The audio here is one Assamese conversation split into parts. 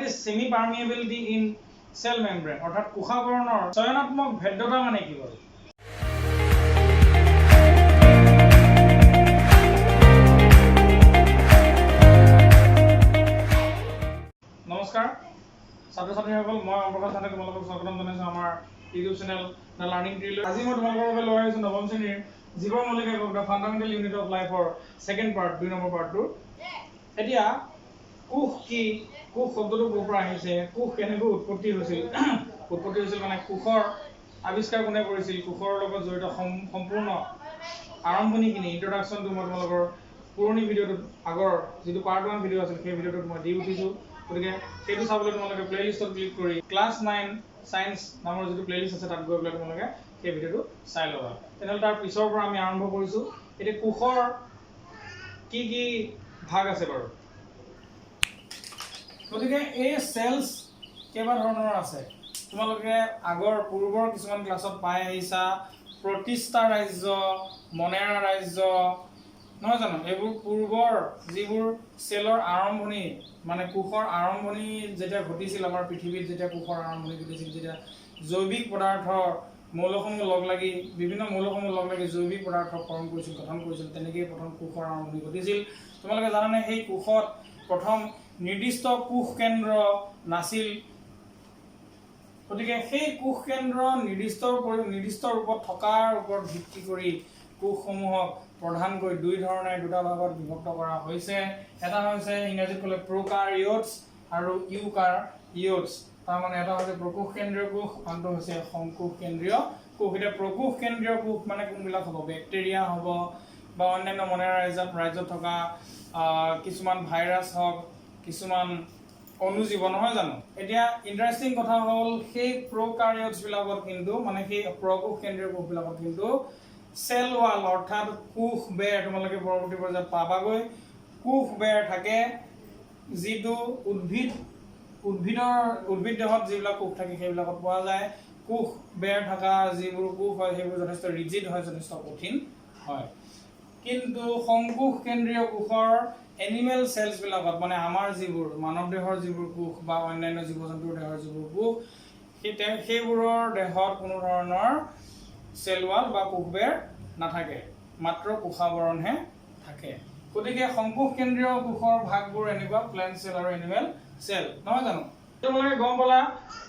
What is semi-permeability in cell membrane? অৰ্থাৎ কোষাবৰণৰ চয়নাত্মক ভেদ্যতা মানে কি বাৰু? নমস্কাৰ ছাত্ৰ-ছাত্ৰীসকল, মই অম্প্ৰকাশ ছাত্ৰে তোমালোকক স্বাগতম জনাইছো আমাৰ ইউটিউব চেনেল দ্য লাৰ্নিং ট্ৰীলৈ। আজি মই তোমালোকৰ বাবে লৈ আহিছো নৱম শ্ৰেণীৰ জীৱৰ মৌলিক একক দ্য ফাণ্ডামেণ্টেল ইউনিট অফ লাইফৰ সেকেন্ড পাৰ্ট 2 নম্বৰ পাৰ্টটো। এতিয়া কোষ কি, কোষ শব্দটো ক'ৰ পৰা আহিছে, কোষ কেনেকৈ উৎপত্তি হৈছিল মানে কোষৰ আৱিষ্কাৰ কোনে কৰিছিল, কোষৰ লগত জড়িত সম্পূৰ্ণ আৰম্ভণিখিনি ইন্ট্ৰডাকশ্যনটো মই তোমালোকৰ পুৰণি ভিডিঅ'টোত আগৰ যিটো পাৰ্ট 1 ভিডিঅ' আছিল সেই ভিডিঅ'টোত মই দি উঠিছো। গতিকে সেইটো চাবলৈ তোমালোকে প্লেলিষ্টত ক্লিক কৰি ক্লাছ 9 সায়েন্স নামৰ যিটো প্লেলিষ্ট আছে তাত গৈ পেলাই তোমালোকে সেই ভিডিঅ'টো চাই ল'বা। তেনেহ'লে তাৰ পিছৰ পৰা আমি আৰম্ভ কৰিছো। এতিয়া কোষৰ কি কি ভাগ আছে বাৰু? গতিকে এই সেলস কেইবা ধৰণৰ আছে। তোমালোকে আগৰ পূৰ্বৰ কিছুমান ক্লাছত পাই আহিছা প্ৰতিষ্ঠা ৰাজ্য, মনেৰা ৰাজ্য, নহয় জানো? এইবোৰ পূৰ্বৰ যিবোৰ সেলৰ আৰম্ভণি মানে কোষৰ আৰম্ভণি যেতিয়া ঘটিছিল, আমাৰ পৃথিৱীত যেতিয়া কোষৰ আৰম্ভণি ঘটিছিল, যেতিয়া জৈৱিক পদাৰ্থৰ মৌলসমূহ লগ লাগি বিভিন্ন মৌলসমূহ লগ লাগি জৈৱিক পদাৰ্থ ফৰ্ম কৰিছিল, গঠন কৰিছিল, তেনেকেই প্ৰথম কোষৰ আৰম্ভণি ঘটিছিল। তোমালোকে জানানে সেই কোষত প্ৰথম নিৰ্দিষ্ট কোষ কেন্দ্ৰ নাছিল। গতিকে সেই কোষ কেন্দ্ৰ নিৰ্দিষ্ট ৰূপত থকাৰ ওপৰত ভিত্তি কৰি কোষসমূহক প্ৰধানকৈ দুটা ভাগত বিভক্ত কৰা হৈছে। এটা হৈছে ইংৰাজীত ক'লে প্ৰকাৰিঅটছ আৰু ইউকাৰিঅটছ। তাৰমানে এটা হৈছে প্ৰকোষ কেন্দ্ৰীয় কোষ, আনটো হৈছে সংকোষ কেন্দ্ৰীয় কোষ। এতিয়া প্ৰকোষ কেন্দ্ৰীয় কোষ মানে কোনবিলাক হ'ব? বেক্টেৰিয়া হ'ব বা অন্যান্য মনেৰা ৰাজ্যত থকা কিছুমান ভাইৰাছ হওক, কিছুমান অনুজীৱ, নহয় জানো? এতিয়া ইণ্টাৰেষ্টিং কথা হ'ল সেই প্ৰকাৰিঅটছ বিলাকত কিন্তু মানে সেই প্ৰকোষ কেন্দ্ৰীয় কোষ বিলাকত কিন্তু সেল ৱাল অৰ্থাৎ কোষ বেৰ তোমালোকে পৰৱৰ্তী পৰ্যায়ত পাবাগৈ। কোষ বেৰ থাকে, যিটো উদ্ভিদ দেহত যিবিলাক কোষ থাকে সেইবিলাকত পোৱা যায়। কোষ বেৰ থকা যিবোৰ কোষ হয় সেইবোৰ যথেষ্ট ৰিজিড হয়, যথেষ্ট কঠিন হয়। কিন্তু সংকোষ কেন্দ্ৰীয় কোষৰ এনিমেল সেলছ বিলাকত মানে আমাৰ যিবোৰ মানৱ দেহৰ যিবোৰ কোষ বা অন্যান্য জীৱ জন্তুৰ দেহৰ যিবোৰ কোষ সেইবোৰৰ দেহত কোনো ধৰণৰ সেল ৱাল বা কোষ বেৰ নাথাকে, মাত্ৰ কোষাবৰণহে থাকে। গতিকে সংকোষ কেন্দ্ৰীয় কোষৰ ভাগবোৰ এনেকুৱা প্লেন্ট সেল আৰু এনিমেল সেল, নহয় জানো? তোমালোকে গম পালা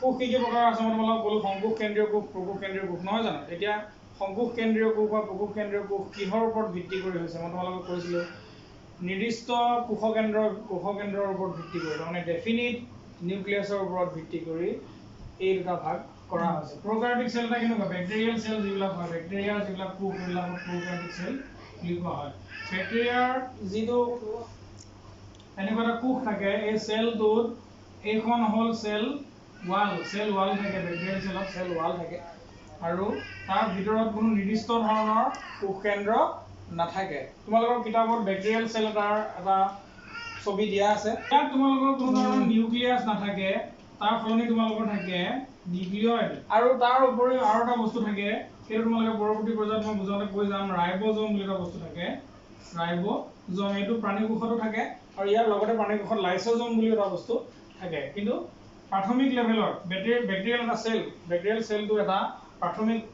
কোষ কি প্ৰকাৰ আছে। মই তোমালোকক ক'লো সংকোষ কেন্দ্ৰীয় কোষ, প্ৰকোষ কেন্দ্ৰীয় কোষ, নহয় জানো? এতিয়া সংকোষ কেন্দ্ৰীয় কোষ বা প্ৰকোষ কেন্দ্ৰীয় কোষ কিহৰ ওপৰত ভিত্তি কৰি হৈছে? মই তোমালোকক কৈছিলো নিৰ্দিষ্ট কোষকেন্দ্ৰৰ ওপৰত ভিত্তি কৰি, মানে ডেফিনিট নিউক্লিয়াছৰ ওপৰত ভিত্তি কৰি এই দুটা ভাগ কৰা হৈছে। প্ৰকাৰিঅটিক সেল এটা কেনেকুৱা? বেক্টেৰিয়েল সেল যিবিলাক হয়, বেক্টেৰিয়াৰ যিবিলাক কোষ সেইবিলাকক প্ৰকাৰিঅটিক সেল বুলি কোৱা হয়। বেক্টেৰিয়াৰ যিটো এনেকুৱা এটা কোষ থাকে, এই সেলটোত এইখন হ'ল সেল ৱাল থাকে, বেক্টেৰিয়েল সেলত সেল ৱাল থাকে আৰু তাৰ ভিতৰত কোনো নিৰ্দিষ্ট ধৰণৰ কোষ কেন্দ্ৰ নাথাকে। তোমালোকৰ কিতাপত বেক্টেৰিয়েল সেল এটা ছবি দিয়া আছে। ইয়াত তোমালোকৰ কোনো ধৰণৰ নিউক্লিয়াছ নাথাকে, তাৰ সলনি তোমালোকৰ থাকে নিউক্লিয়ইড। আৰু তাৰ উপৰিও আৰু এটা বস্তু থাকে, সেইটো তোমালোকে পৰৱৰ্তী পৰ্যায়ত মই বুজাওঁতে কৈ যাম। ৰাইব'জম বুলি এটা বস্তু থাকে, ৰাইব'জম। এইটো প্ৰাণী কোষতো থাকে আৰু ইয়াৰ লগতে প্ৰাণী কোষত লাইচ'জম বুলি এটা বস্তু থাকে। কিন্তু প্ৰাথমিক লেভেলত বেক্টেৰিয়েল সেলটো এটা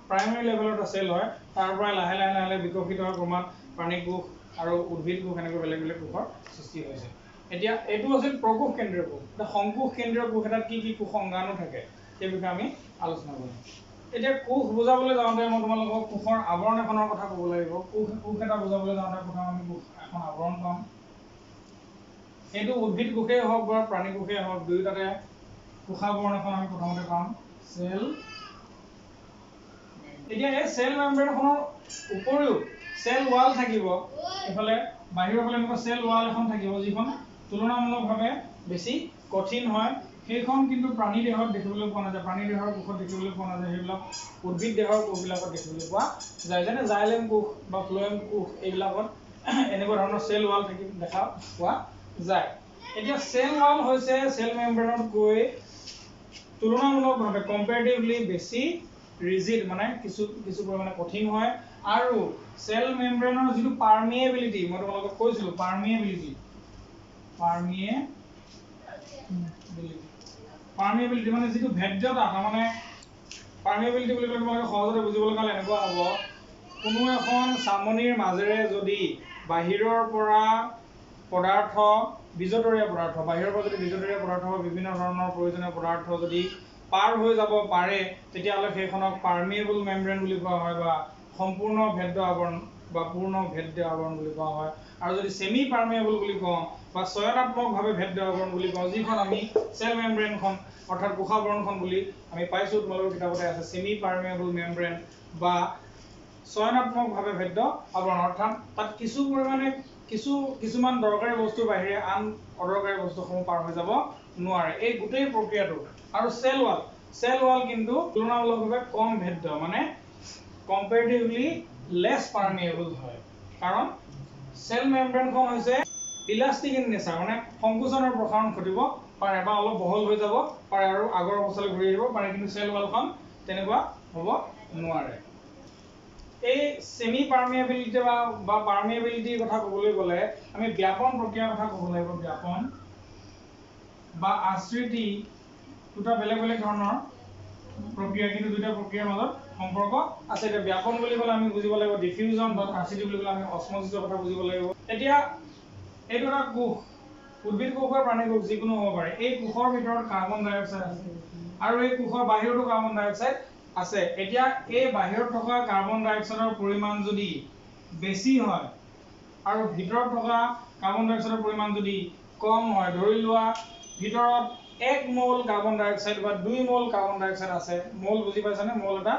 প্ৰাইমেৰী লেভেলৰ এটা সেল হয়। তাৰ পৰা লাহে লাহে বিকশিত হৈ ক্ৰমাৎ প্ৰাণী কোষ আৰু উদ্ভিদ কোষ এনেকৈ বেলেগ বেলেগ কোষৰ সৃষ্টি হৈছে। এতিয়া এইটো আছিল প্ৰকোষ কেন্দ্ৰীয় কোষ। এতিয়া সংকোষ কেন্দ্ৰীয় কোষ এটাত কি কি কোষ অংগাণু থাকে সেই বিষয়ে আমি আলোচনা কৰিম। এতিয়া কোষ বুজাবলৈ যাওঁতে মই তোমালোকক কোষৰ আৱৰণ এখনৰ কথা ক'ব লাগিব। কোষ এটা বুজাবলৈ যাওঁতে প্ৰথম আমি কোষ এখন আৱৰণ পাম। এইটো উদ্ভিদ কোষেই হওক বা প্ৰাণী কোষেই হওক, দুয়োটাতে কোষাবৰণ এখন আমি প্ৰথমতে পাম, সেল। এতিয়া এই সেল মেমব্ৰেনখনৰ উপৰিও সেল ৱাল থাকিব, এইফালে বাহিৰৰ ফালে এনেকুৱা সেল ৱাল এখন থাকিব যিখন তুলনামূলকভাৱে বেছি কঠিন হয়। সেইখন কিন্তু প্ৰাণী দেহত দেখিবলৈ পোৱা নাযায়, প্ৰাণী দেহৰ কোষত দেখিবলৈ পোৱা নাযায়, সেইবিলাক উদ্ভিদ দেহৰ কোষবিলাকত দেখিবলৈ পোৱা যায়। যেনে জাইলেম কোষ বা ফ্লোয়েম কোষ এইবিলাকত এনেকুৱা ধৰণৰ সেল ৱাল দেখা পোৱা যায়। এতিয়া সেল ৱাল হৈছে সেল মেমব্ৰেনতকৈ তুলনামূলকভাৱে কম্পেৰেটিভলি বেছি ৰিজিড, মানে কিছু পৰিমাণে কঠিন হয়। আৰু সেল মেমব্ৰেনৰ যিটো পাৰ্মিএবিলিটি, মই তোমালোকক কৈছিলো পাৰ্মিএবিলিটি পাৰ্মিয়েবিলিটি মানে যিটো ভেদ্যতা, তাৰমানে পাৰ্মিয়েবিলিটি বুলি ক'লে তোমালোকে সহজতে বুজিবলৈ গ'লে এনেকুৱা হ'ব, কোনো এখন চামনিৰ মাজেৰে যদি বাহিৰৰ পৰা পদাৰ্থ, বিজতৰীয়া পদাৰ্থ, বাহিৰৰ পৰা যদি বিজতৰীয়া পদাৰ্থ বা বিভিন্ন ধৰণৰ প্ৰয়োজনীয় পদাৰ্থ যদি পাৰ হৈ যাব পাৰে, তেতিয়াহ'লে সেইখনক পাৰ্মিয়েবল মেমব্ৰেন বুলি কোৱা হয় বা সম্পূৰ্ণ ভেদ্য আৱৰণ বা পূৰ্ণ ভেদ্য আৱৰণ বুলি কোৱা হয়। আৰু যদি সেমি পাৰ্মিয়েবল বুলি কওঁ বা চয়নাত্মকভাৱে ভেদ্য আৱৰণ বুলি কওঁ, যিখন আমি চেল মেমব্ৰেনখন অৰ্থাৎ কোষাৱৰণখন বুলি আমি পাইছোঁ, তোমালোকৰ কিতাপতে আছে, সেমি পাৰ্মিয়েবল মেমব্ৰেন বা চয়নাত্মকভাৱে ভেদ্য আৱৰণ, অৰ্থাৎ তাত কিছু পৰিমাণে কিছুমান দৰকাৰী বস্তুৰ বাহিৰে আন অদৰকাৰী বস্তুসমূহ পাৰ হৈ যাব নোৱাৰে, এই গোটেই প্ৰক্ৰিয়াটো। আৰু চেল ৱাল কিন্তু তুলনামূলকভাৱে কম ভেদ্য, মানে কম্পেৰেটিভলি লেছ পাৰ্মিয়েবল হয়, কাৰণ চেল মেমব্ৰেনখন হৈছে ইলাষ্টিক ইন নেচাৰ, মানে সংকোচন আৰু প্ৰসাৰণ ঘটিব পাৰে বা অলপ বহল হৈ যাব পাৰে আৰু আগৰ অৱস্থালৈ ঘূৰি আহিব পাৰে, কিন্তু চেল ৱালখন তেনেকুৱা হ'ব নোৱাৰে। এই সেমি পাৰ্মিয়েবিলিটি বা পাৰ্মিয়েবিলিটিৰ কথা ক'বলৈ গ'লে আমি ব্যাপন প্ৰক্ৰিয়াৰ কথা ক'ব লাগিব। ব্যাপন বা আশ্ৰিতি দুটা বেলেগ বেলেগ ধৰণৰ প্ৰক্ৰিয়া, কিন্তু দুটা প্ৰক্ৰিয়াৰ মাজত সম্পৰ্ক আছে। এতিয়া ব্যাপন বুলি ক'লে আমি বুজিব লাগিব ডিফিউজন, বা আশ্ৰিতি বুলি ক'লে আমি অসমোচিছৰ কথা বুজিব লাগিব। এতিয়া এইটো এটা কোষ, উদ্ভিদ কোষ বা প্ৰাণী কোষ যিকোনো হ'ব পাৰে। এই কোষৰ ভিতৰত কাৰ্বন ডাই অক্সাইড আছে আৰু এই কোষৰ বাহিৰতো কাৰ্বন ডাই অক্সাইড আছে। এতিয়া এই বাহিৰত থকা কাৰ্বন ডাই অক্সাইডৰ পৰিমাণ যদি বেছি হয় আৰু ভিতৰত থকা কাৰ্বন ডাই অক্সাইডৰ পৰিমাণ যদি কম হয়, ধৰি লোৱা ভিতৰত 1 মোল কাৰ্বন ডাই অক্সাইড বা 2 মোল কাৰ্বন ডাই অক্সাইড আছে, মোল বুজি পাইছানে? মোল এটা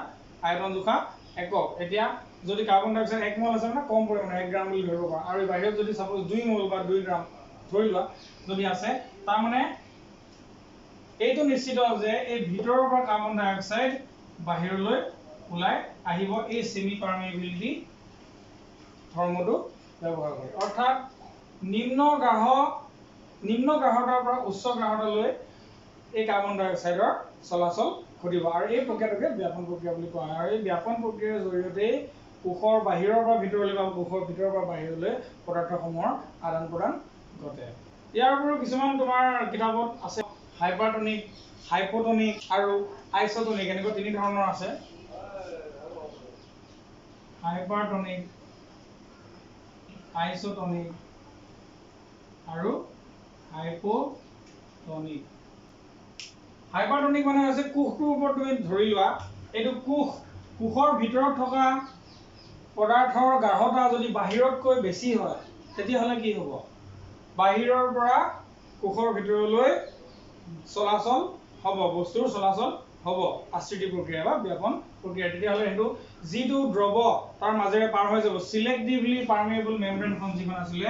আয়তন জোখা একক। এতিয়া যদি কাৰ্বন ডাই অক্সাইড 1 মোল আছে মানে কম পৰিমাণে 1 গ্ৰাম বুলি ধৰিব পাৰা, আৰু বাহিৰত যদি সাপোজ 2 মোল বা 2 গ্ৰাম ধৰি লোৱা যদি আছে, তাৰ মানে এইটো নিশ্চিত যে এই ভিতৰৰ পৰা কাৰ্বন ডাই অক্সাইড বাহিৰলৈ ওলাই আহিব এই সেমি পাৰ্মিয়েবিলিটি ধৰ্মটো ব্যৱহাৰ কৰি। অৰ্থাৎ নিম্ন গাঢ়তাৰ পৰা উচ্চ গাঢ়তালৈ এই কাৰ্বন ডাই অক্সাইডৰ চলাচল ঘটিব, আৰু এই প্ৰক্ৰিয়াটোকে ব্যাপন প্ৰক্ৰিয়া বুলি কোৱা হয়। আৰু এই ব্যাপন প্ৰক্ৰিয়াৰ জৰিয়তে কোষৰ বাহিৰৰ পৰা ভিতৰলৈ বা কোষৰ ভিতৰৰ পৰা বাহিৰলৈ পদাৰ্থসমূহৰ আদান প্ৰদান ঘটে। ইয়াৰ উপৰিও কিছুমান তোমাৰ কিতাপত আছে হাইপাৰটনিক, হাইপোটনিক আৰু আইসোটনিক, এনেকুৱা তিনি ধৰণৰ আছে। হাইপাৰটনিক, আইসোটনিক আৰু হাইপোটনিক। হাইপাৰটনিক মানে হৈছে কোষটোৰ ওপৰত তুমি ধৰি লোৱা এইটো কোষৰ ভিতৰত থকা পদাৰ্থৰ গাঢ়তা যদি বাহিৰতকৈ বেছি হয়, তেতিয়াহ'লে কি হ'ব? বাহিৰৰ পৰা কোষৰ ভিতৰলৈ চলাচল হ'ব, বস্তুৰ চলাচল হ'ব আশ্ৰিতি প্ৰক্ৰিয়া বা ব্যাপন প্ৰক্ৰিয়া। তেতিয়াহ'লে সেইটো যিটো দ্ৰৱ তাৰ মাজেৰে পাৰ হৈ যাব, চিলেক্টিভলি পাৰ্মিয়েবল মেমব্ৰেনখন যিখন আছিলে,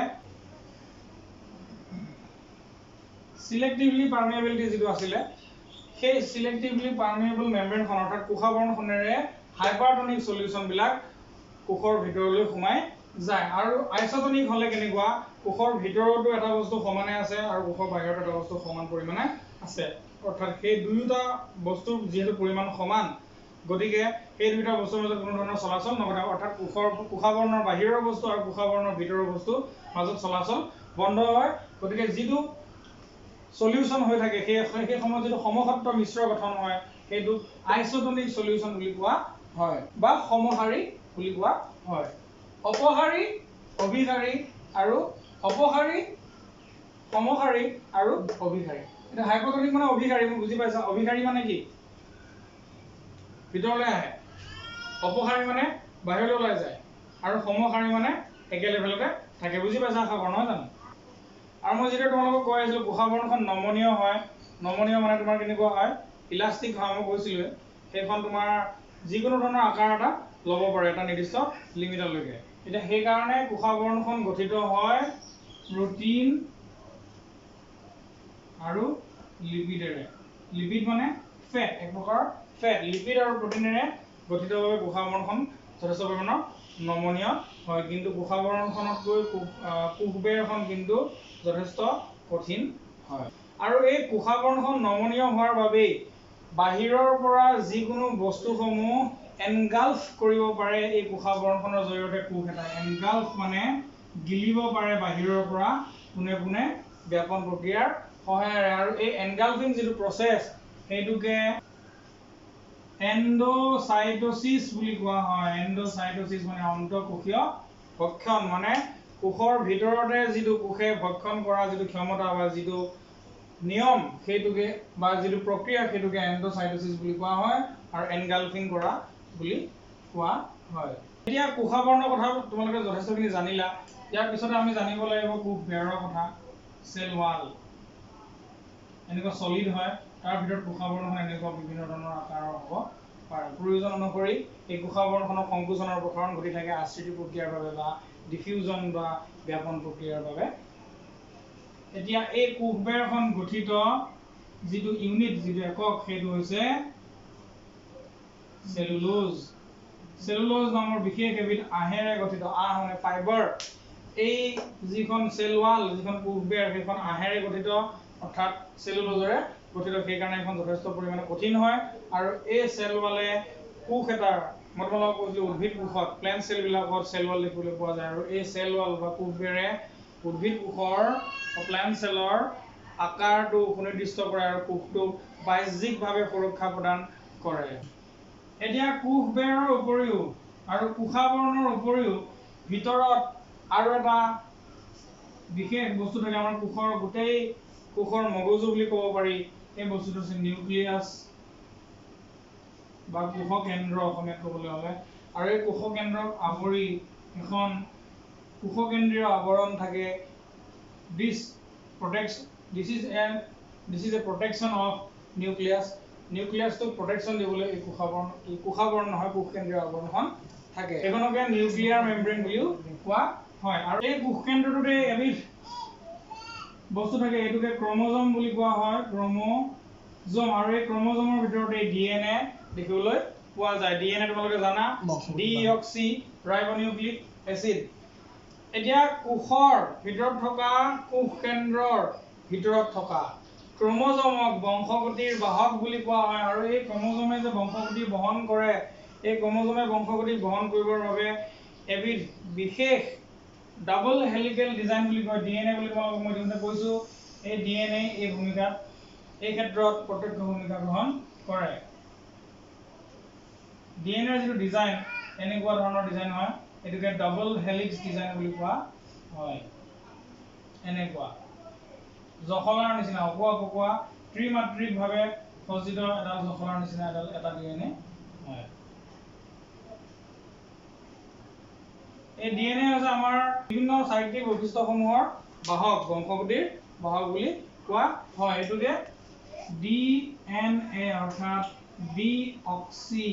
চিলেক্টিভলি পাৰ্মিয়েবিলিটি যিটো আছিলে, সেই চিলেক্টিভলি পাৰ্মিয়েবল মেমব্ৰেনখন অৰ্থাৎ কোষাৱৰণখনেৰে হাইপাৰটনিক সলিউশনবিলাক কোষৰ ভিতৰলৈ সোমাই যায়। আৰু আইসোটনিক হ'লে কেনেকুৱা? কোষৰ ভিতৰতো এটা বস্তু সমানে আছে আৰু কোষৰ বাহিৰতো এটা বস্তু সমান পৰিমাণে আছে, অৰ্থাৎ সেই দুয়োটা বস্তুৰ যিহেতু পৰিমাণ সমান, গতিকে সেই দুয়োটা বস্তুৰ মাজত কোনো ধৰণৰ চলাচল নঘটে, অৰ্থাৎ কোষাৱৰণৰ বাহিৰৰ বস্তু আৰু কোষাৱৰণৰ ভিতৰৰ বস্তু মাজত চলাচল বন্ধ হয়। গতিকে যিটো সলিউশন হৈ থাকে সেই সময়ত যিটো সমসত্ব মিশ্ৰ গঠন হয়, সেইটো আইসোটনিক সলিউশন বুলি কোৱা হয় বা সমসাৰী বুলি কোৱা হয়। অপসাৰী, অভিসাৰী আৰু অপসাৰী, সমসাৰী আৰু অভিসাৰী। এতিয়া হাইপোটনিক মানে অভিসাৰী, মই বুজি পাইছা? অভিসাৰী মানে কি? ভিতৰলৈ আহে, অপসাৰী মানে বাহিৰলৈ ওলাই যায়, আৰু সমসাৰী মানে একে লেভেলতে থাকে। বুজি পাইছা আশা কৰা, নহয় জানো? আৰু মই যেতিয়া তোমালোকক কৈ আছিলো কোষাৱৰণখন নমনীয় হয়, নমনীয় মানে তোমাৰ কেনেকুৱা হয়? ইলাষ্টিক হয়, মই কৈছিলোৱে। সেইখন তোমাৰ যিকোনো ধৰণৰ আকাৰ এটা ল'ব পাৰে এটা নিৰ্দিষ্ট লিমিটলৈকে। এতিয়া সেইকাৰণে কোষাৱৰণখন গঠিত হয় প্ৰটিন আৰু লিপিডেৰে। লিপিড মানে ফেট, এক প্ৰকাৰৰ ফেট। লিপিড আৰু প্ৰটিনেৰে গঠিতভাৱে কোষাৱৰণখন যথেষ্ট পৰিমাণৰ নমনীয় হয়, কিন্তু কোষাৱৰণখনতকৈ কোষবেৰখন কিন্তু যথেষ্ট কঠিন হয়। আৰু এই কোষাৱৰণখন নমনীয় হোৱাৰ বাবেই বাহিৰৰ পৰা যিকোনো বস্তুসমূহ এনগাল্ফ কৰিব পাৰে এই কোষাৱৰণখনৰ জৰিয়তে। কোষ এটা এনগাল্ফ মানে গিলিব পাৰে বাহিৰৰ পৰা পোনে পোনে ব্যাপন প্ৰক্ৰিয়াৰ সহায়েৰে আৰু এই এনগালফিং যিটো প্ৰচেছ সেইটোকে এণ্ডোসাইটোসিস বুলি কোৱা হয়। এণ্ডোসাইটোসিস মানে অন্তঃকোষীয় ভক্ষণ, মানে কোষৰ ভিতৰতে যিটো কোষে ভক্ষণ কৰা যিটো ক্ষমতা বা যিটো নিয়ম সেইটোকে বা যিটো প্ৰক্ৰিয়া সেইটোকে এণ্ডোসাইটোসিস বুলি কোৱা হয় আৰু এনগালফিং কৰা বুলি কোৱা হয়। এতিয়া কোষাবৰণৰ কথা তোমালোকে যথেষ্টখিনি জানিলা। ইয়াৰ পিছতে আমি জানিব লাগিব কোষ বেৰৰ কথা। সেল ওয়াল এনেকুৱা সলিড হয়, তাৰ ভিতৰত কোষাবৰণখন এনেকুৱা বিভিন্ন ধৰণৰ আকাৰৰ হ'ব পাৰে। প্ৰয়োজন অনুসৰি এই কোষাবৰণখনৰ সংকোচনৰ প্ৰসাৰণ ঘটি থাকে আশ্ৰিত প্ৰক্ৰিয়াৰ বাবে বা ডিফিউজন বা ব্যাপন প্ৰক্ৰিয়াৰ বাবে। এতিয়া এই কোষবেৰখন গঠিত যিটো ইউনিট যিটো একক সেইটো হৈছে সেলুলোজ। সেলুলোজ নামৰ বিশেষ এবিধ আহেৰে গঠিত, আহ মানে ফাইবাৰ। এই যিখন সেল ওয়াল যিখন কোষবেৰ সেইখন আহেৰে গঠিত অৰ্থাৎ সেলুলোজৰে গঠিত, সেইকাৰণে এখন যথেষ্ট পৰিমাণে কঠিন হয়। আৰু এই সেল ওয়ালে কোষ এটাৰ মই তোমালোকক কৈছিলোঁ উদ্ভিদ কোষত প্লেন্ট সেল বিলাকত সেল ওয়াল দেখিবলৈ পোৱা যায় আৰু এই সেল ওয়াল বা কোষবেৰে উদ্ভিদ কোষৰ প্লেন্ট সেলৰ আকাৰটো সুনিৰ্দিষ্ট কৰে আৰু কোষটোক বাহ্যিকভাৱে সুৰক্ষা প্ৰদান কৰে। এতিয়া কোষবেৰৰ উপৰিও আৰু কোষাবৰণৰ উপৰিও ভিতৰত আৰু এটা বিশেষ বস্তু থাকে আমাৰ কোষৰ গোটেই কোষৰ মগজু বুলি ক'ব পাৰি। এই বস্তুটো হৈছে নিউক্লিয়াছ বা কোষ কেন্দ্ৰ অসমীয়াত ক'বলৈ হ'লে। আৰু এই কোষ কেন্দ্ৰক আৱৰি এখন কোষকেন্দ্ৰীয় আৱৰণ থাকে। This is a protection of nucleus. নিউক্লিয়াছটোক প্ৰটেকশ্যন দিবলৈ এই কোষাবৰণ নহয় কোষকেন্দ্ৰীয় আৱৰণখন থাকে। এইখনকে নিউক্লিয়াৰ মেমব্ৰেন বুলিও কোৱা হয়। আৰু এই কোষকেন্দ্ৰটোতে এবিধ বস্তু থাকে, এইটোকে ক্ৰমোজম বুলি কোৱা হয়। ক্ৰমোজম, আৰু এই ক্ৰমোজমৰ ভিতৰতে ডিএনএ দেখিবলৈ পোৱা যায়। ডিএনএ তোমালোকে জানা, ডিঅক্সি ৰাইবোনিউক্লিক এচিড। এতিয়া কোষৰ ভিতৰত থকা কোষ কেন্দ্ৰৰ ভিতৰত থকা ক্ৰমোজমক বংশগতিৰ বাহক বুলি কোৱা হয়। আৰু এই ক্ৰমোজমে যে বংশগতি বহন কৰে, এই ক্ৰমোজমে বংশগতি বহন কৰিবৰ বাবে এবিধ বিশেষ ডাবল হেলিকেল ডিজাইন বুলি কয় ডিএনএ বুলি তোমালোকক মই ইতিমধ্যে কৈছোঁ। এই ডিএনএ এই ভূমিকাত এই ক্ষেত্ৰত প্ৰত্যক্ষ ভূমিকা গ্ৰহণ কৰে। ডিএনএৰ যিটো ডিজাইন এনেকুৱা ধৰণৰ ডিজাইন হয়, এইটোকে ডাবল হেলিক্স ডিজাইন বুলি কোৱা হয়। এনেকুৱা জখলাৰ নিচিনা অকোৱা পকোৱা ত্ৰিমাত্ৰিকভাৱে সজ্জিত এডাল জখলাৰ নিচিনা এটা ডিএনএ হয়। এই ডিএনএ হৈছে আমাৰ বিভিন্ন চাৰিত্ৰিক বৈশিষ্ট্যসমূহৰ বাহক, বংশগতিৰ বাহক বুলি কোৱা হয়। এইটোকে ডিএনএ অৰ্থাৎ ডিঅক্সি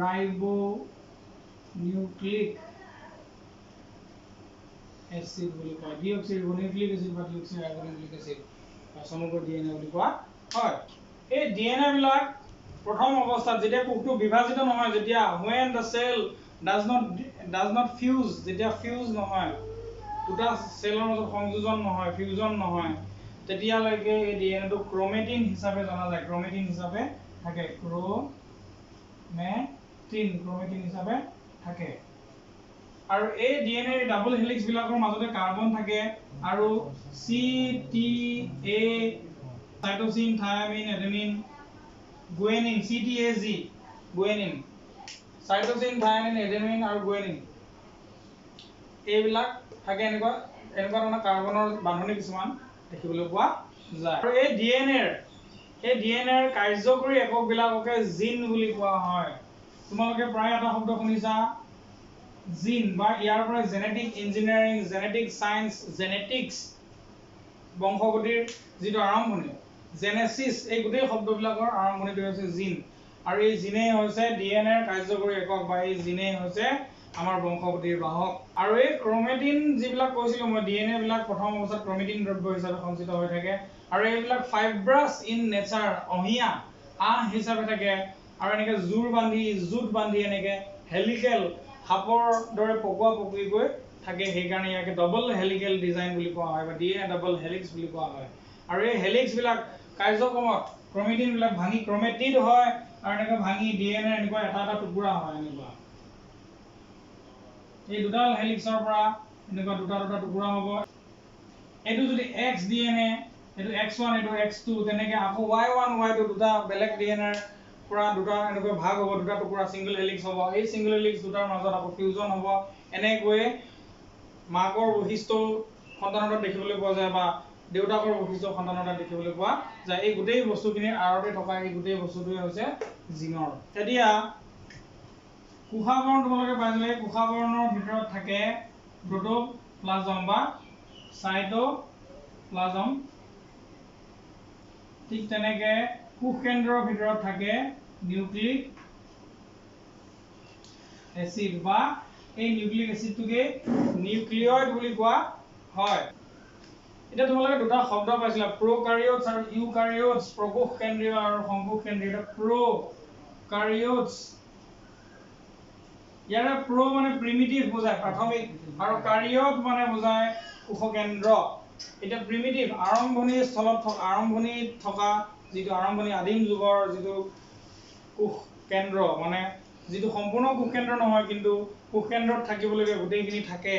ৰাইবোনিউক্লিক এচিড বুলি কয়। ডিঅক্সি ৰাইবোনিউক্লিক এচিড বা ডিঅক্সি ৰাইবোনিউক্লিক এচিড সমগ্ৰ ডিএনএ বুলি কোৱা হয়। এই ডিএনএ বিলাক প্ৰথম অৱস্থাত যেতিয়া কোষটো বিভাজিত নহয়, যেতিয়া when the cell does not fuse, যেতিয়া ফিউজ নহয়, দুটা সেলৰ মাজত সংযোজন নহয়, ফিউজন নহয়, তেতিয়ালৈকে এই ডিএনএটো ক্ৰোমেটিন হিচাপে জনা যায়। ক্ৰোমেটিন হিচাপে থাকে, ক্ৰোমেটিন হিচাপে থাকে। আৰু এই ডিএনএ ডাবল হেলিক্স বিলাকৰ মাজতে কাৰ্বন থাকে আৰু CTA cytosine thymine adenine guanine CTAG guanine cytosine thymine adenine আৰু গুয়েনিন এইবিলাক থাকে। এনেকুৱা ধৰণৰ কাৰ্বনৰ বান্ধনি কিছুমান দেখিবলৈ পোৱা যায়। আৰু এই ডিএনএৰ কাৰ্যকৰী এককবিলাককে জিন বুলি কোৱা হয়। তোমালোকে প্ৰায় এটা শব্দ শুনিছা জিন, বা ইয়াৰ পৰা genetic engineering, genetic science, genetics বংশগতিৰ যিটো আৰম্ভণি জেনেসিস, এই গোটেই শব্দবিলাকৰ আৰম্ভণিটো হৈছে জিন। আৰু এই জিনেই হৈছে ডিএনএৰ কাৰ্যকৰী একক বা এই জিনেই হৈছে আমাৰ বংশগতিৰ বাহক। আৰু এই ক্ৰোমেটিন যিবিলাক কৈছিলোঁ মই, ডিএনএ বিলাক প্ৰথম অৱস্থাত ক্ৰোমেটিন দ্ৰব্য হিচাপে সঞ্চিত হৈ থাকে আৰু এইবিলাক ফাইব্ৰাছ ইন নেচাৰ, অহিয়া আহ হিচাপে থাকে। আৰু এনেকে জুট বান্ধি এনেকে হেলিকেল সাপৰ দৰে পকোৱা পকোৱাকৈ থাকে। সেইকাৰণে ইয়াকে ডাবল হেলিকেল ডিজাইন বুলি কোৱা হয় বা ডিএনএ ডাবল হেলিক্স বুলি কোৱা হয়। আৰু এই হেলিক্স বিলাক কাৰ্যক্ৰমত ক্ৰোমেটিন বিলাক ভাঙি ক্ৰোমেটিড হয় আৰু এনেকৈ ভাঙি ডিএনএ এনেকুৱা এটা এটা টুকুৰা হয়। এনেকুৱা এই দুডাল হেলিক্সৰ পৰা এনেকুৱা দুটা দুটা টুকুৰা হ'ব। এইটো যদি এক্স ডিএনএ এইটো x1 এইটো x2 তেনেকে আকৌ y1 y2 দুটা বেলেগ ডিএনএৰ পৰা দুটা এনেকৈ ভাগ হ'ব দুটা টুকুৰা সিঙ্গল হেলিক্স হ'ব এই সিঙ্গল হেলিক্স দুটাৰ মাজত আকৌ ফিউজন হ'ব এনেকৈ মাকৰ বৈশিষ্ট্য সন্তানতা দেখিবলৈ পোৱা যায় বা দেউতাকৰ বৈশিষ্ট্য সন্তানতা দেখিবলৈ পোৱা যায় এই গোটেই বস্তুখিনিৰ আৰতে থকা এই গোটেই বস্তুটোৱে হৈছে জিনৰ এতিয়া কোষাবৰণ তোমালোকে পাইছিলে কোষাবৰণৰ ভিতৰত থাকে প্ৰোটোপ্লাজম বা সাইটোপ্লাজম ঠিক তেনেকে কোষ কেন্দ্ৰৰ ভিতৰত থাকে নিউক্লিক এসিড বা এই নিউক্লিক এসিডটোকে নিউক্লিয়ইড বুলি কোৱা হয় এটা তোমালোকে দুটা শব্দ পাইছিলা প্ৰকাৰিওটছ আৰু ইউকাৰিওটছ প্ৰকোষ কেন্দ্ৰীয় আৰু সংকোষ কেন্দ্ৰীয় এটা প্ৰকাৰিওটছ ইয়াৰে প্ৰ মানে প্ৰিমিটিভ বুজায় প্ৰাথমিক আৰু কাৰিয়ট মানে বুজায় কোষ কেন্দ্ৰ এটা প্ৰিমিটিভ আৰম্ভণি স্থলত থকা আৰম্ভণিত থকা যেটো আৰম্ভণি আদিম যুগৰ যেটো কোষ কেন্দ্ৰ মানে যেটো সম্পূৰ্ণ কোষ কেন্দ্ৰ নহয় কিন্তু কোষ কেন্দ্ৰত থাকিবলগীয়া গোটেইখিনি থাকে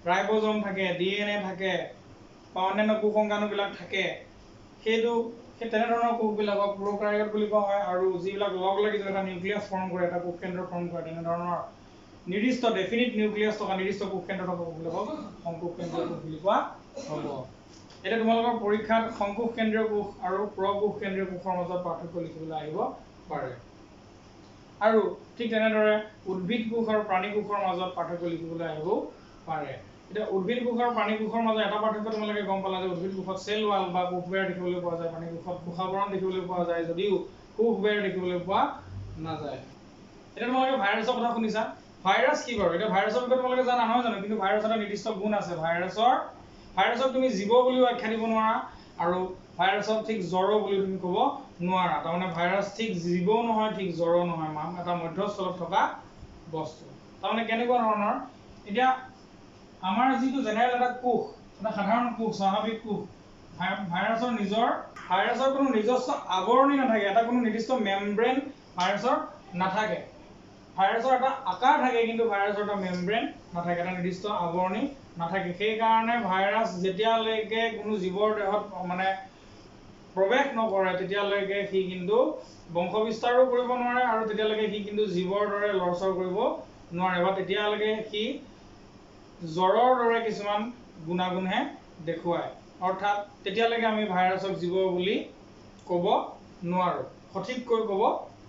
ৰাইবোজম থাকে ডিএনএ থাকে বা অন্যান্য কোষ অংগাণুবিলাক থাকে সেইটো তেনে ধৰণৰ কোষবিলাকক প্ৰকাৰিয়ট বুলি কোৱা হয় আৰু যিবিলাক লগ লাগি এটা নিউক্লিয়াছ ফৰ্ম কৰে এটা কোষ কেন্দ্ৰ ফৰ্ম কৰে তেনে ধৰণৰ নিৰ্দিষ্ট ডেফিনিট নিউক্লিয়াছ থকা নিৰ্দিষ্ট কোষ কেন্দ্ৰ থকা কোষবিলাকক সংকোষ কেন্দ্ৰীয় কোষ বুলি কোৱা হ'ব এটা তোমালোকৰ পৰীক্ষাত সংকোষ কেন্দ্ৰীয় কোষ আৰু প্ৰকোষ কেন্দ্ৰীয় কোষৰ মাজত পাৰ্থক্য লিখিবলৈ আহিব পাৰে আৰু ঠিক তেনেদৰে উদ্ভিদ কোষ আৰু প্ৰাণী কোষৰ মাজত পাৰ্থক্য লিখিবলৈ আহিব পাৰে এটা উদ্ভিদ কোষ আৰু প্ৰাণী কোষৰ মাজত এটা পাৰ্থক্য তোমালোকে গম পালা যে উদ্ভিদ কোষত সেল ৱাল বা কোষবেৰ দেখিবলৈ পোৱা যায় প্ৰাণী কোষত কোষাবৰণ দেখিবলৈ পোৱা যায় যদিও কোষবেৰ দেখিবলৈ পোৱা নাযায় এটা তোমালোকে ভাইৰাছৰ কথা শুনিছা ভাইৰাছ কি বাৰু এটা ভাইৰাছৰ বিষয়ে তোমালোকে জানা নহয় জানো কিন্তু ভাইৰাছৰ এটা নিৰ্দিষ্ট গুণ আছে ভাইৰাছক তুমি জীৱ বুলিও আখ্যা দিব নোৱাৰা আৰু ভাইৰাছক ঠিক জ্বৰ বুলি তুমি ক'ব নোৱাৰা তাৰমানে ভাইৰাছ ঠিক জীৱও নহয় ঠিক জ্বৰো নহয় এটা মধ্যস্থলত থকা বস্তু তাৰমানে কেনেকুৱা ধৰণৰ এতিয়া আমাৰ যিটো জেনেৰেল এটা কোষ এটা সাধাৰণ কোষ স্বাভাৱিক কোষ ভাইৰাছৰ কোনো নিজস্ব আৱৰণি নাথাকে এটা কোনো নিৰ্দিষ্ট মেমব্ৰেন ভাইৰাছৰ নাথাকে ভাইৰাছৰ এটা আকাৰ থাকে কিন্তু ভাইৰাছৰ এটা মেমব্ৰেন নাথাকে এটা নিৰ্দিষ্ট আৱৰণি নাথাকে সেই কাৰণে ভাইৰাছ যেতিয়ালৈকে কোনো জীৱৰ দেহত মানে প্ৰৱেশ নকৰে তেতিয়ালৈকে সি কিন্তু বংশ বিস্তাৰো কৰিব নোৱাৰে আৰু তেতিয়ালৈকে সি কিন্তু জীৱৰ দৰে লৰচৰ কৰিব নোৱাৰে বা তেতিয়ালৈকে সি জ্বৰৰ দৰে কিছুমান গুণাগুণহে দেখুৱায় অৰ্থাৎ তেতিয়ালৈকে আমি ভাইৰাছক জীৱ বুলি ক'ব নোৱাৰো সঠিককৈ ক'ব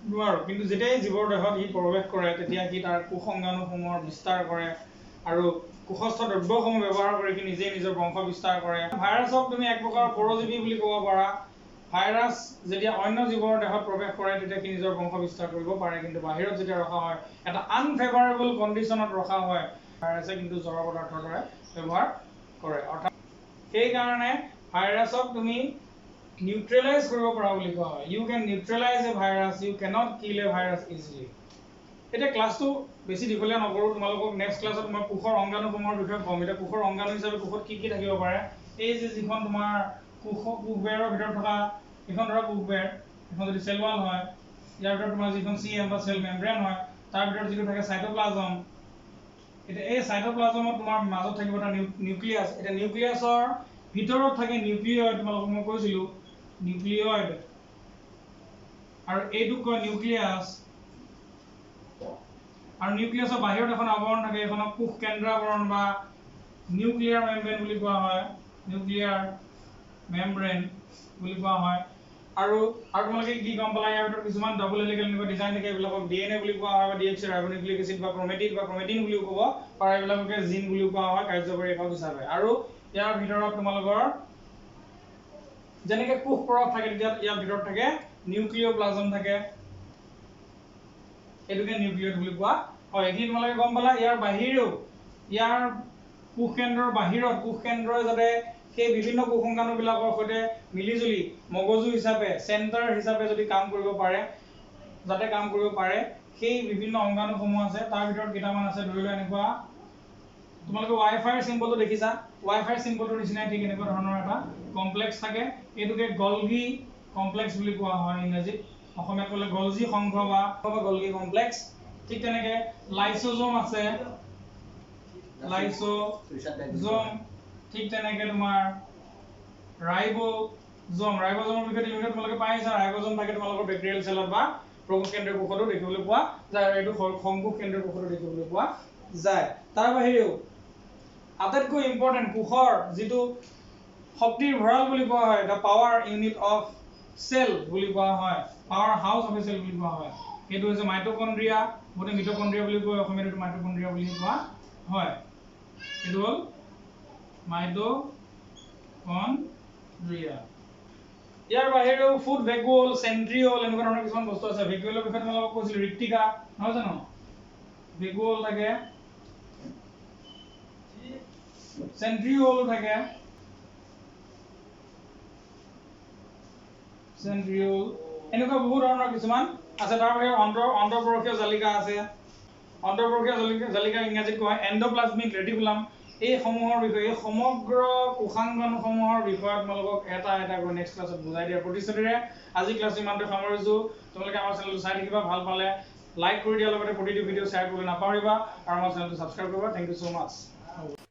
নোৱাৰো কিন্তু যেতিয়াই জীৱৰ দেহত সি প্ৰৱেশ কৰে তেতিয়া সি তাৰ কোষ অংগাণুসমূহৰ বিস্তাৰ কৰে আৰু কোষস্থ দ্ৰব্যসমূহ ব্যৱহাৰ কৰি কি নিজে নিজৰ বংশ বিস্তাৰ কৰে ভাইৰাছক তুমি এক প্ৰকাৰৰ পৰজীৱী বুলি ক'ব পাৰা ভাইৰাছ যেতিয়া অন্য জীৱৰ দেহত প্ৰৱেশ কৰে তেতিয়া সি নিজৰ বংশ বিস্তাৰ কৰিব পাৰে কিন্তু বাহিৰত যেতিয়া ৰখা হয় এটা আনফেভাৰেবল কণ্ডিশ্যনত ৰখা হয় ভাইৰাছে কিন্তু জড় পদাৰ্থৰ দৰে ব্যৱহাৰ কৰে অৰ্থাৎ সেই কাৰণে ভাইৰাছক তুমি নিউট্ৰেলাইজ কৰিব পৰা বুলি কোৱা হয় U can neutralise A virus U cannot kill A virus easily এতিয়া ক্লাছটো বেছি দীঘলীয়া নকৰো তোমালোকক নেক্সট ক্লাছত মই কোষৰ অংগাণুসমূহৰ বিষয়ে ক'ম এতিয়া কোষৰ অংগাণু হিচাপে কোষত কি থাকিব পাৰে এই যে যিখন তোমাৰ কোষবেৰৰ ভিতৰত থকা এখন ধৰা কোষবেৰ এখন যদি সেল ৱাল হয় ইয়াৰ ভিতৰত তোমাৰ যিখন সিএম বা সেল মেমব্ৰেন হয় তাৰ ভিতৰত যিটো থাকে সাইটোপ্লাজম এটা এই সাইটোপ্লাজমত তোমাৰ মাজত থাকিব এটা নিউক্লিয়াছ এটা নিউক্লিয়াছৰ ভিতৰত থাকে নিউক্লিয়ইড তোমালোকক মই কৈছিলো নিউক্লিয়ইড আৰু এইটো কয় নিউক্লিয়াছ আৰু নিউক্লিয়াছৰ বাহিৰত এখন আৱৰণ থাকে এখনক কোষ কেন্দ্ৰাৱৰণ বা নিউক্লিয়াৰ মেমব্ৰেন বুলি কোৱা হয় নিউক্লিয়াৰ মেমব্ৰেন বুলি কোৱা হয় আৰু তোমালোকে কি গম পালা ইয়াৰ ভিতৰত কিছুমান ডাবল হেলিকেল ডিজাইন থাকে এইবিলাকক ডিএনএ বুলি কোৱা হয় বা ডিএক্সি ৰাইবোনিউক্লিক এসিড বা ক্ৰমেটিন বুলিও ক'ব পাৰা এইবিলাককে জিন বুলিও কোৱা হয় কাৰ্যকৰী একক হিচাপে আৰু ইয়াৰ ভিতৰত তোমালোকৰ যেনেকৈ কোষ পৰক থাকে তেতিয়া ইয়াৰ ভিতৰত থাকে নিউক্লিওপ্লাজম থাকে এটোকে নিউক্লিয়ইড বুলি কোৱা হয় এখিনি তোমালোকে গম পালা ইয়াৰ বাহিৰেও ইয়াৰ কোষ কেন্দ্ৰৰ বাহিৰত কোষ কেন্দ্ৰই যাতে সেই বিভিন্ন কোষ অংগাণুবিলাকৰ সৈতে মিলিজুলি মগজু হিচাপে চেণ্টাৰ হিচাপে যদি কাম কৰিব পাৰে সেই বিভিন্ন অংগাণুসমূহ আছে তাৰ ভিতৰত কেইটামান আছে ধৰি লোৱা এনেকুৱা তোমালোকে ৱাইফাইৰ চিম্বলটো দেখিছা ৱাইফাইৰ চিম্বলটোৰ নিচিনাই ঠিক এনেকুৱা ধৰণৰ এটা কমপ্লেক্স থাকে এইটোকে গলগি কমপ্লেক্স বুলি কোৱা হয় ইংৰাজীত অসমীয়াত ক'লে গলজি সংঘ বা গলগি কমপ্লেক্স ঠিক তেনেকে লাইসোজোম আছে লাইসোজোম ঠিক তেনেকে তোমাৰ ৰাইবজমৰ বিষয়ে ইউনিট তোমালোকে পাই আছা ৰাইবজম থাকে তোমালোকৰ বেক্টেৰিয়েল চেলত বা প্ৰকোষ কেন্দ্ৰীয় কোষতো দেখিবলৈ পোৱা যায় এইটো সংকোষ কেন্দ্ৰীয় কোষতো দেখিবলৈ পোৱা যায় তাৰ বাহিৰেও আটাইতকৈ ইম্পৰ্টেন্ট কোষৰ যিটো শক্তিৰ ভঁৰাল বুলি কোৱা হয় দা পাৱাৰ ইউনিট অফ সেল বুলি কোৱা হয় পাৱাৰ হাউস অফ সেল বুলি কোৱা হয় এইটো হৈছে মাইটোকন্ড্ৰিয়া মানে মিটোকন্ড্ৰিয়া বুলি কোৱা অসমীয়াত এইটো মাইটোকন্ড্ৰিয়া বুলি কোৱা হয় এইটো হ'ল মাইটোকন্ড্ৰিয়া ইয়াৰ বাহিৰেও ফুড ভেকুল সেন্ট্ৰিঅল এনেকুৱা ধৰণৰ কিছুমান বস্তু আছে ভেকুলৰ বিষয়ে তোমালোকক কৈছিল ৰিক্টিকা নহয় জানো ভেকুল থাকে সেন্ট্ৰিঅল থাকে সেন্ট্ৰিঅল এনেকুৱা বহু ধৰণৰ কিছুমান আছে তাৰ বাহিৰে অন্তঃপৰকীয় জালিকা আছে অন্তঃপৰকীয় জালিকা ইংৰাজীত কোৱা হয় এন্ডোপ্লাজমিক ৰেটিকুলাম এই সমূহৰ বিষয়ে এই সমগ্ৰ কোষাংগন সমূহৰ বিষয়ে তোমালোকক এটা কৰি নেক্সট ক্লাছত বুজাই দিয়াৰ প্ৰতিশ্ৰুতিৰে আজি ক্লাছ ইমানতে সামৰিছো তোমালোকে আমাৰ চেনেলটো চাই থাকিবা ভাল পালে লাইক কৰি দিয়াৰ লগতে প্ৰতিটো ভিডিঅ' শ্বেয়াৰ কৰিবলৈ নাপাহৰিবা আৰু আমাৰ চেনেলটো সাবস্ক্ৰাইব কৰিবা থ্যাংক ইউ সো মাচ